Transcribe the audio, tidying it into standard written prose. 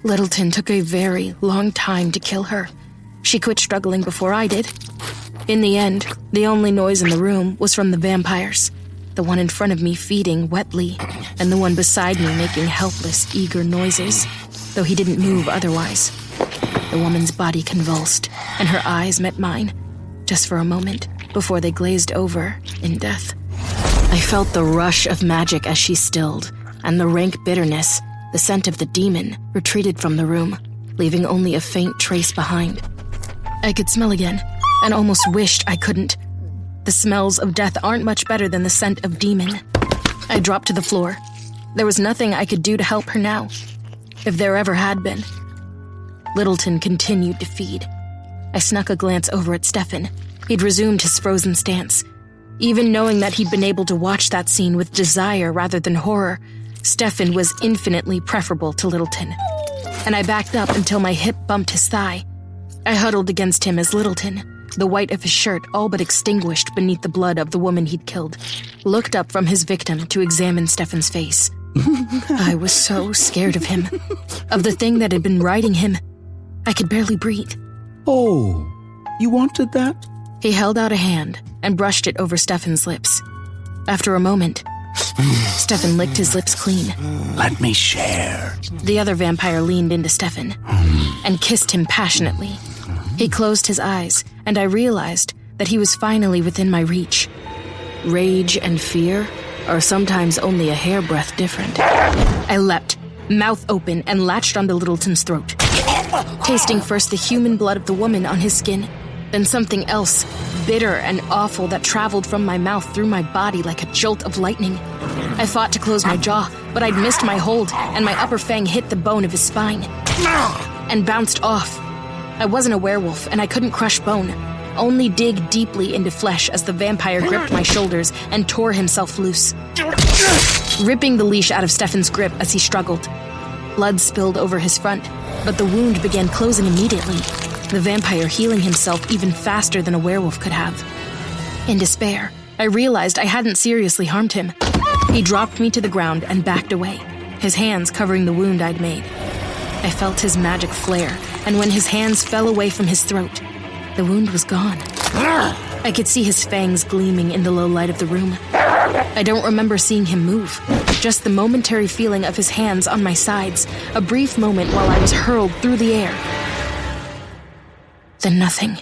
Littleton took a very long time to kill her. She quit struggling before I did. In the end, the only noise in the room was from the vampires. The one in front of me feeding wetly, and the one beside me making helpless, eager noises, though he didn't move otherwise. The woman's body convulsed, and her eyes met mine, just for a moment, before they glazed over in death. I felt the rush of magic as she stilled, and the rank bitterness, the scent of the demon, retreated from the room, leaving only a faint trace behind. I could smell again, and almost wished I couldn't. The smells of death aren't much better than the scent of demon. I dropped to the floor. There was nothing I could do to help her now, if there ever had been. Littleton continued to feed. I snuck a glance over at Stefan. He'd resumed his frozen stance. Even knowing that he'd been able to watch that scene with desire rather than horror, Stefan was infinitely preferable to Littleton. And I backed up until my hip bumped his thigh. I huddled against him as Littleton, the white of his shirt all but extinguished beneath the blood of the woman he'd killed, looked up from his victim to examine Stefan's face. I was so scared of him, of the thing that had been riding him. I could barely breathe. Oh, you wanted that? He held out a hand and brushed it over Stefan's lips. After a moment, Stefan licked his lips clean. Let me share. The other vampire leaned into Stefan and kissed him passionately. He closed his eyes, and I realized that he was finally within my reach. Rage and fear are sometimes only a hairbreadth different. I leapt, mouth open, and latched onto Littleton's throat, tasting first the human blood of the woman on his skin, then something else, bitter and awful, that traveled from my mouth through my body like a jolt of lightning. I fought to close my jaw, but I'd missed my hold, and my upper fang hit the bone of his spine and bounced off. I wasn't a werewolf, and I couldn't crush bone, only dig deeply into flesh as the vampire gripped my shoulders and tore himself loose, ripping the leash out of Stefan's grip as he struggled. Blood spilled over his front, but the wound began closing immediately, the vampire healing himself even faster than a werewolf could have. In despair, I realized I hadn't seriously harmed him. He dropped me to the ground and backed away, his hands covering the wound I'd made. I felt his magic flare, and when his hands fell away from his throat, the wound was gone. I could see his fangs gleaming in the low light of the room. I don't remember seeing him move, just the momentary feeling of his hands on my sides, a brief moment while I was hurled through the air. Then nothing.